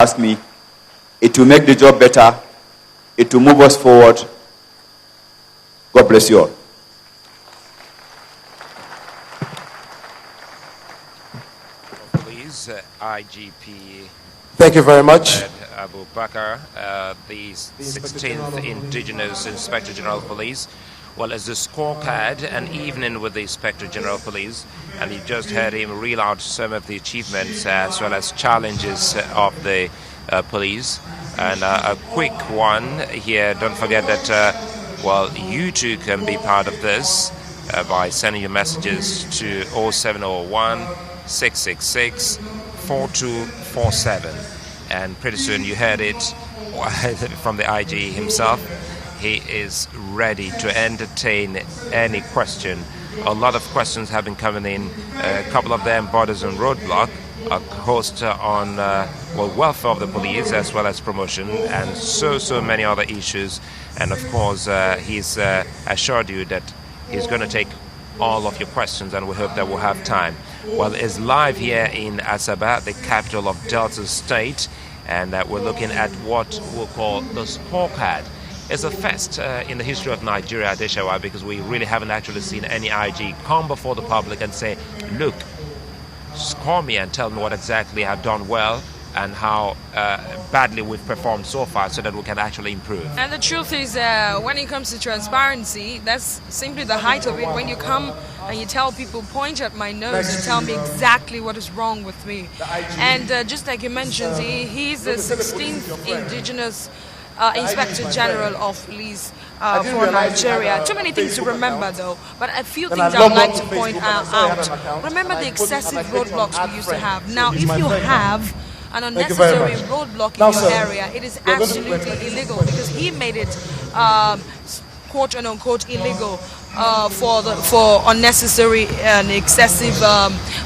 ask me, it will make the job better, it will move us forward. God bless you all. Police, IGP. Thank you very much. Abubakar, the 16th Indigenous Inspector General of Police. Well, as the scorecard, an evening with the Inspector General of Police, and you just heard him reel out some of the achievements as well as challenges of the police. And a quick one here, don't forget that, well, you too can be part of this by sending your messages to 0701 666 4247. And pretty soon you heard it from the IG himself. He is ready to entertain any question. A lot of questions have been coming in. A couple of them borders on roadblock, a host on well, welfare of the police as well as promotion, and so many other issues. And of course, he's assured you that he's going to take all of your questions, and we hope that we'll have time. Well, it's live here in Asaba, the capital of Delta State, and we're looking at what we'll call the scorecard. It's a first in the history of Nigeria, Adeshawa, because we really haven't actually seen any IG come before the public and say, look, score me and tell me what exactly I've done well and how badly we've performed so far, so that we can actually improve. And the truth is, when it comes to transparency, that's simply the height of it. When you come and you tell people, point at my nose and tell me exactly what is wrong with me. And just like you mentioned, he's the 16th Indigenous Inspector General of Police for Nigeria. Too many things to remember though, but a few things I would like to point out. Remember the excessive roadblocks we used to have. Now, if you have an unnecessary roadblock in your area, it is absolutely illegal, because he made it quote unquote illegal for unnecessary and excessive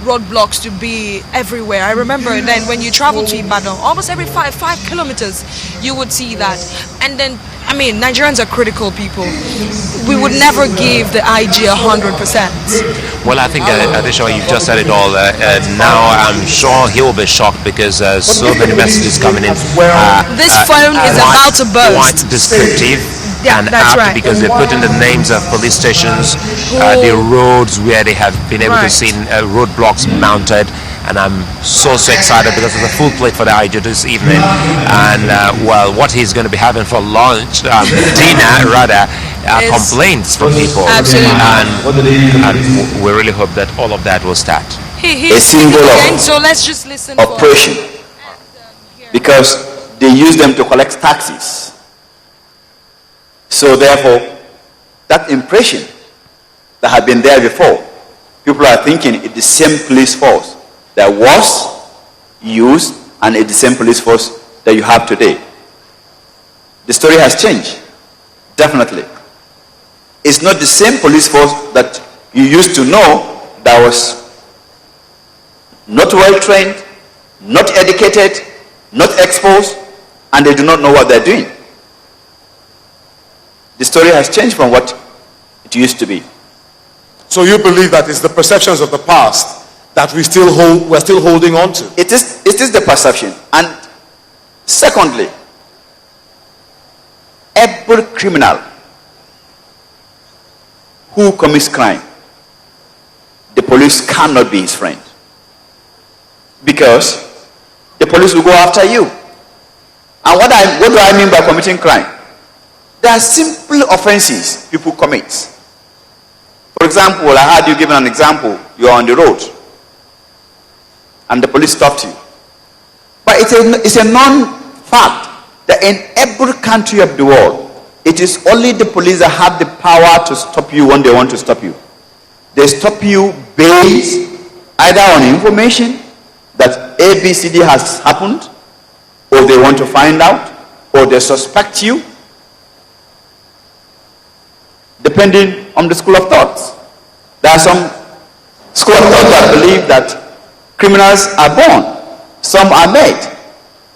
roadblocks to be everywhere. I remember then when you travel to Ibadan, almost every 5 kilometers you would see that. And then, I mean, Nigerians are critical people. We would never give the IG 100%. Well, I think, Adeshawa, you've just said it all. Now I'm sure he will be shocked because so many messages coming in. This phone is about to burst. Quite descriptive. Yeah, and that's right. Because they put in the names of police stations, the roads where they have been able to see roadblocks mounted, and I'm so excited because there's a full plate for the IG this evening, and well, what he's going to be having for lunch, dinner rather, complaints from people. Absolutely. And we really hope that all of that will start. A symbol of so let's just listen oppression, because they use them to collect taxes. So therefore, that impression that had been there before, people are thinking it's the same police force that was used, and it's the same police force that you have today. The story has changed, definitely. It's not the same police force that you used to know that was not well trained, not educated, not exposed, and they do not know what they're doing. The story has changed from what it used to be. So you believe that it's the perceptions of the past that we're still holding on to? It is the perception. And secondly, every criminal who commits crime, the police cannot be his friend, because the police will go after you. And what do I mean by committing crime? There are simple offenses people commit. For example, I had you given an example. You are on the road and the police stopped you. But it's a known fact that in every country of the world, it is only the police that have the power to stop you when they want to stop you. They stop you based either on information that ABCD has happened, or they want to find out, or they suspect you, depending on the school of thoughts. There are some school of thought that believe that criminals are born, some are made.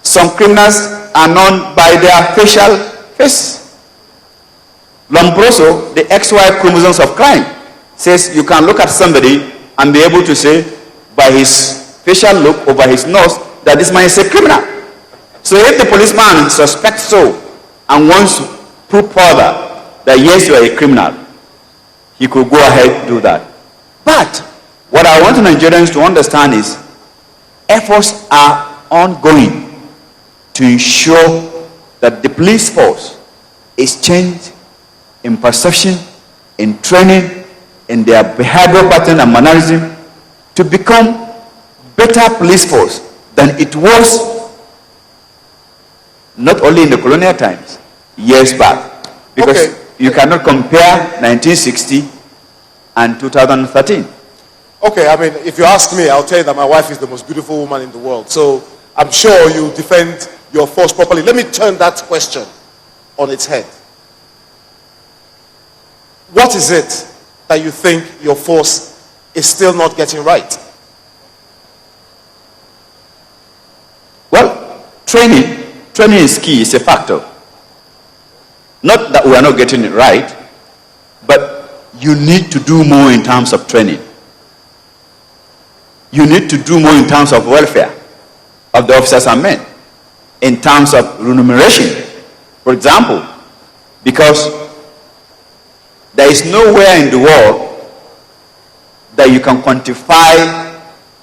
Some criminals are known by their facial face. Lombroso, the XY chromosomes of crime, says you can look at somebody and be able to say by his facial look or by his nose that this man is a criminal. So if the policeman suspects so and wants to prove further that yes, you are a criminal, he could go ahead and do that. But what I want Nigerians to understand is efforts are ongoing to ensure that the police force is changed in perception, in training, in their behavioral pattern and mannerism to become better police force than it was not only in the colonial times, years back. Because you cannot compare 1960 and 2013. Okay, I mean, if you ask me, I'll tell you that my wife is the most beautiful woman in the world. So I'm sure you defend your force properly. Let me turn that question on its head. What is it that you think your force is still not getting right? Well, training is key, it's a factor. Not that we are not getting it right, but you need to do more in terms of training. You need to do more in terms of welfare of the officers and men, in terms of remuneration, for example, because there is nowhere in the world that you can quantify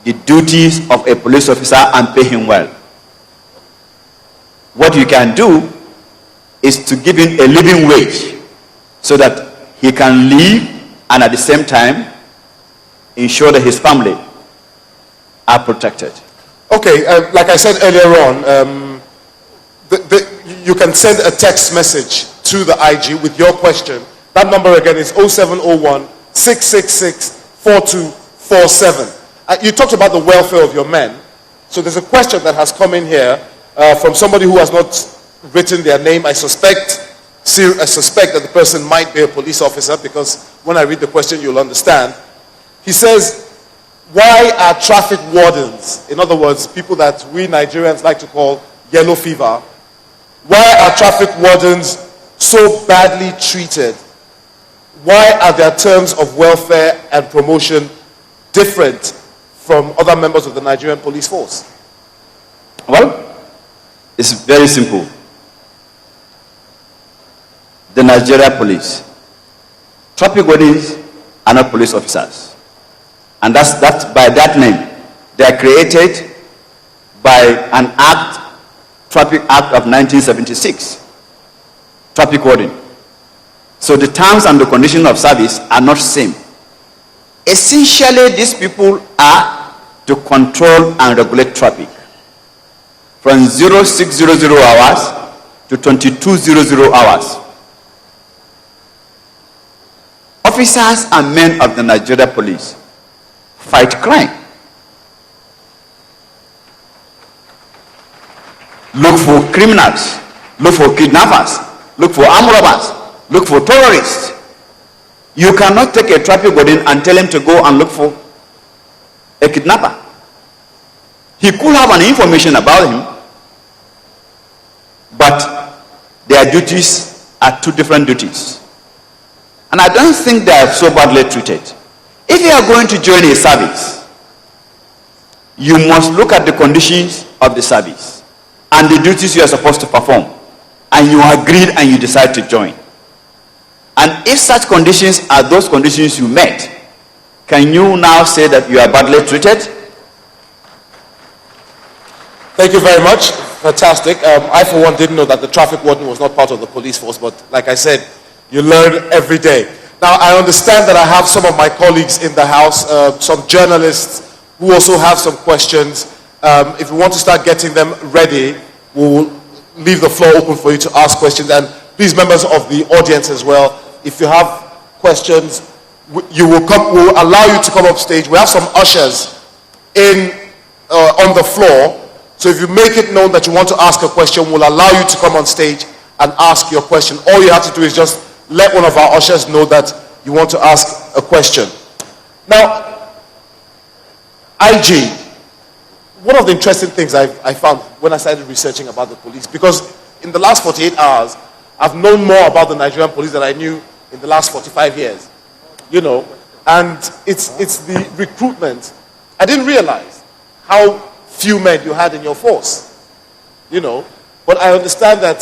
the duties of a police officer and pay him well. What you can do is to give him a living wage so that he can live and at the same time ensure that his family are protected. Okay, like I said earlier on, you can send a text message to the IG with your question. That number again is 0701 666 4247. You talked about the welfare of your men. So there's a question that has come in here from somebody who has not written their name. I suspect that the person might be a police officer, because when I read the question you'll understand. He says, why are traffic wardens, in other words, people that we Nigerians like to call yellow fever, why are traffic wardens so badly treated? Why are their terms of welfare and promotion different from other members of the Nigerian police force? Well, it's very simple. The Nigerian police, traffic wardens are not police officers. And that's by that name. They are created by an act, Traffic Act of 1976, traffic warden. So the terms and the conditions of service are not same. Essentially, these people are to control and regulate traffic from 0600 hours to 2200 hours. Officers and men of the Nigerian police fight crime. Look for criminals, look for kidnappers, look for armed robbers, look for terrorists. You cannot take a traffic warden and tell him to go and look for a kidnapper. He could have an information about him, but their duties are two different duties. And I don't think they are so badly treated. If you are going to join a service, you must look at the conditions of the service and the duties you are supposed to perform. And you agreed and you decide to join. And if such conditions are those conditions you met, can you now say that you are badly treated? Thank you very much. Fantastic. I, for one, didn't know that the traffic warden was not part of the police force, but like I said, you learn every day. Now, I understand that I have some of my colleagues in the house, some journalists who also have some questions. If we want to start getting them ready, we'll leave the floor open for you to ask questions. And please, members of the audience as well, if you have questions, we'll allow you to come up stage. We have some ushers on the floor. So if you make it known that you want to ask a question, we'll allow you to come on stage and ask your question. All you have to do is just let one of our ushers know that you want to ask a question. Now, IG, one of the interesting things I found when I started researching about the police, because in the last 48 hours, I've known more about the Nigerian police than I knew in the last 45 years. You know, and it's the recruitment. I didn't realize how few men you had in your force. you know. But I understand that